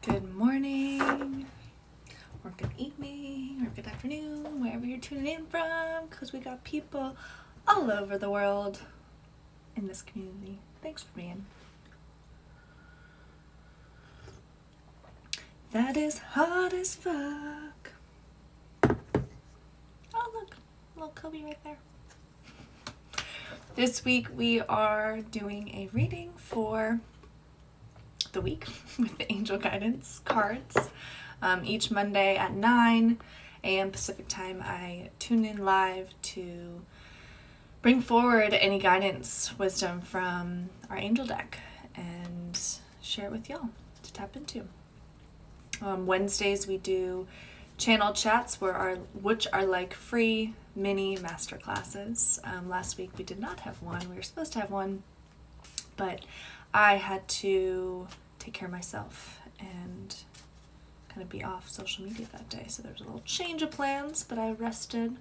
Good morning, or good evening, or good afternoon, wherever you're tuning in from, because we got people all over the world in this community. Thanks for being. That is hot as fuck. Oh look, little Kobe right there. This week we are doing a reading for the week with the angel guidance cards. Each Monday at 9 a.m. Pacific time, I tune in live to bring forward any guidance, wisdom from our angel deck and share it with y'all to tap into. Wednesdays we do channel chats which are like free mini masterclasses. Last week we did not have one. We were supposed to have one, but I had to take care of myself and kind of be off social media that day. So there was a little change of plans, but I rested,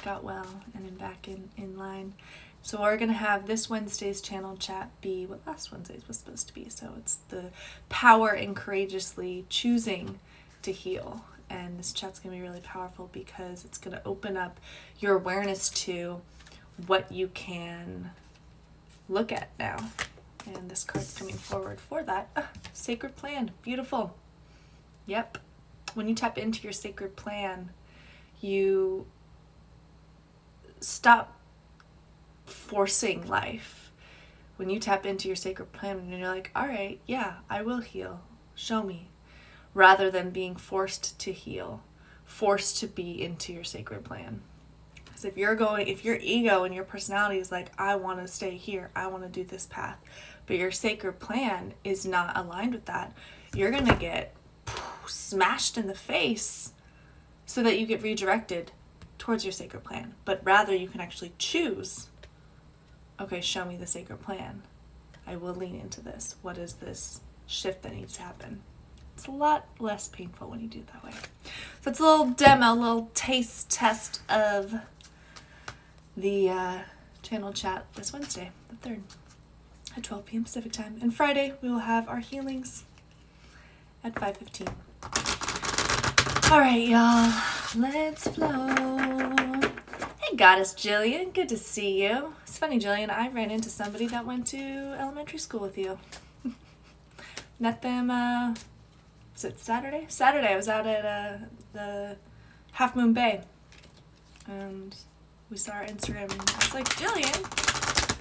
got well, and am back in line. So we're going to have this Wednesday's channel chat be what last Wednesday's was supposed to be. So it's the power in courageously choosing to heal. And this chat's going to be really powerful because it's going to open up your awareness to what you can look at now. And this card's coming forward for that. Sacred plan. Beautiful. Yep. When you tap into your sacred plan, you stop forcing life. When you tap into your sacred plan and you're like, all right, yeah, I will heal. Show me. Rather than being forced to heal, forced to be into your sacred plan. Because if your ego and your personality is like, I want to stay here, I want to do this path, but your sacred plan is not aligned with that, you're going to get smashed in the face so that you get redirected towards your sacred plan. But rather you can actually choose, okay, show me the sacred plan. I will lean into this. What is this shift that needs to happen? It's a lot less painful when you do it that way. So it's a little demo, a little taste test of the channel chat this Wednesday, the 3rd, at 12 p.m. Pacific time. And Friday, we will have our healings at 5:15. All right, y'all, let's flow. Hey, Goddess Jillian, good to see you. It's funny, Jillian, I ran into somebody that went to elementary school with you. Met them, was it Saturday? Saturday, I was out at the Half Moon Bay, and we saw our Instagram, and I was like, Jillian,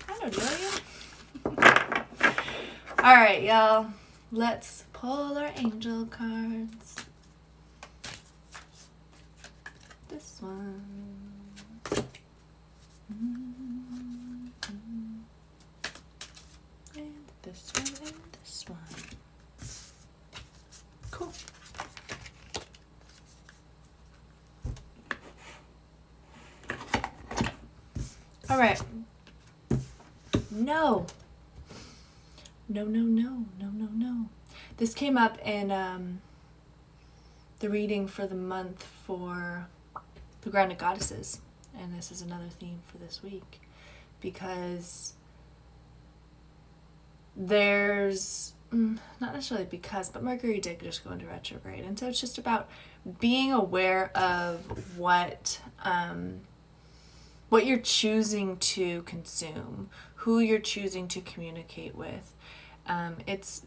I know Jillian. All right, y'all, let's pull our angel cards. This one. And this one and this one. Cool. All right. No. No. This came up in the reading for the month for the Grounded Goddesses. And this is another theme for this week. Because there's, not necessarily because, but Mercury did just go into retrograde. And so it's just about being aware of what you're choosing to consume, who you're choosing to communicate with. It's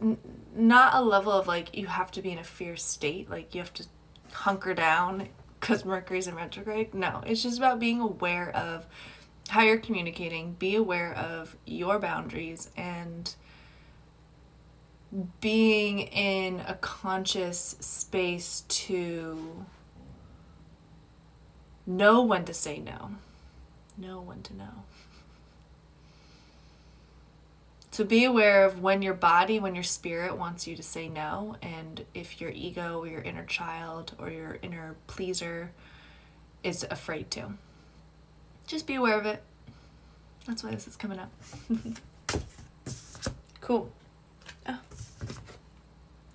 not a level of like you have to be in a fierce state, like you have to hunker down because Mercury's in retrograde. No, it's just about being aware of how you're communicating, be aware of your boundaries, and being in a conscious space to know when to say no. Know when to know. So be aware of when your body, when your spirit wants you to say no, and if your ego or your inner child or your inner pleaser is afraid to. Just be aware of it. That's why this is coming up. Cool. Oh.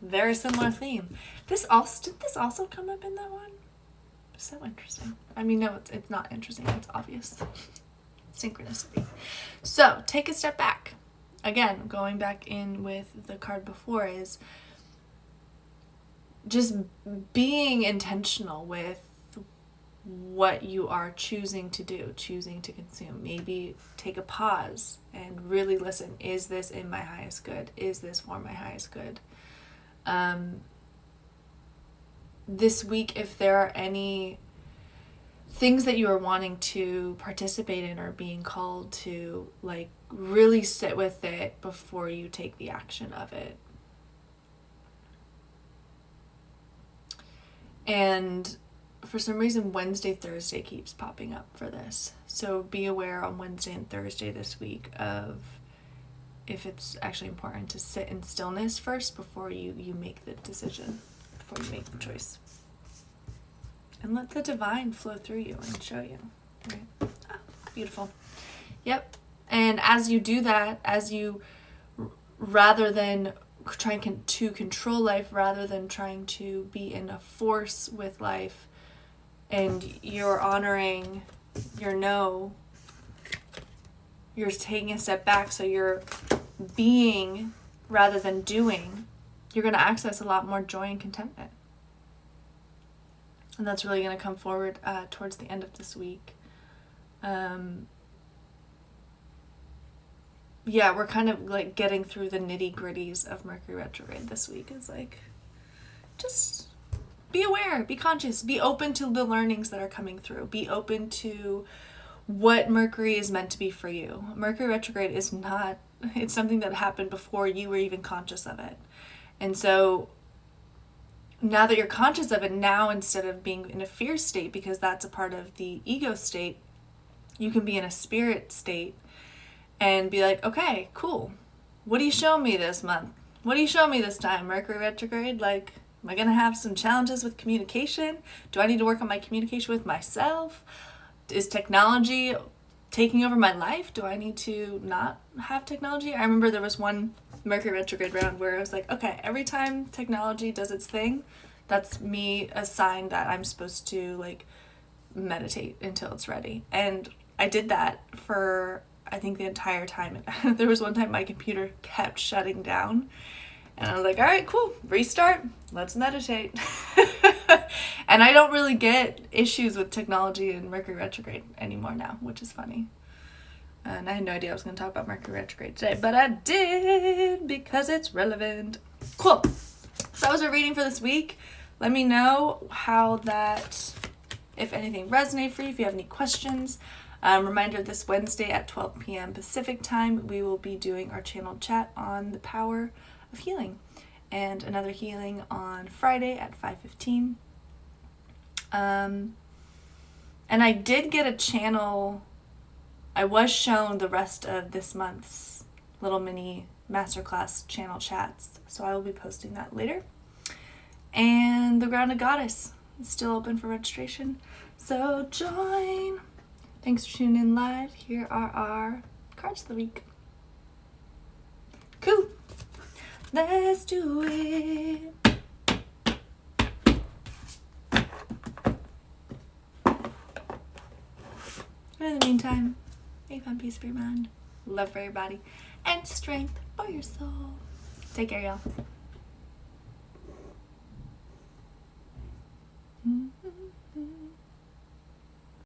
Very similar theme. Did this also come up in that one? So interesting. I mean, no, it's not interesting. It's obvious. Synchronicity. So take a step back. Again, going back in with the card before is just being intentional with what you are choosing to do, choosing to consume. Maybe take a pause and really listen. Is this in my highest good? Is this for my highest good? This week, if there are any things that you are wanting to participate in or being called to, like, really sit with it before you take the action of it. And for some reason, Wednesday, Thursday keeps popping up for this. So be aware on Wednesday and Thursday this week of if it's actually important to sit in stillness first before you make the decision, before you make the choice. And let the divine flow through you and show you. Right? Oh, beautiful. Yep. And as you do that, as you, rather than trying to control life, rather than trying to be in a force with life, and you're honoring your no, you're taking a step back, so you're being rather than doing, you're going to access a lot more joy and contentment. And that's really going to come forward towards the end of this week. Yeah, we're kind of like getting through the nitty gritties of Mercury retrograde this week. It's like, just be aware, be conscious, be open to the learnings that are coming through. Be open to what Mercury is meant to be for you. Mercury retrograde is not, it's something that happened before you were even conscious of it. And so now that you're conscious of it, now instead of being in a fear state, because that's a part of the ego state, you can be in a spirit state and be like, okay, cool. What are you showing me this month? What are you showing me this time, Mercury retrograde? Like, am I going to have some challenges with communication? Do I need to work on my communication with myself? Is technology taking over my life? Do I need to not have technology? I remember there was one Mercury retrograde round where I was like, okay, every time technology does its thing, that's me a sign that I'm supposed to like meditate until it's ready. And I did that for, I think, the entire time. There was one time my computer kept shutting down and I was like, all right, cool, restart, let's meditate. And I don't really get issues with technology and Mercury retrograde anymore now, which is funny. And I had no idea I was going to talk about Mercury retrograde today, but I did because it's relevant. Cool. So that was our reading for this week. Let me know how that, if anything, resonated for you, if you have any questions. Reminder, this Wednesday at 12 p.m. Pacific time, we will be doing our channeled chat on the power of healing. And another healing on Friday at 5:15. And I did get a channel. I was shown the rest of this month's little mini masterclass channel chats, so I will be posting that later. And the Grounded Goddess is still open for registration, so join. Thanks for tuning in live. Here are our cards of the week. Cool. Let's do it. In the meantime, make fun, peace for your mind, love for your body, and strength for your soul. Take care, y'all.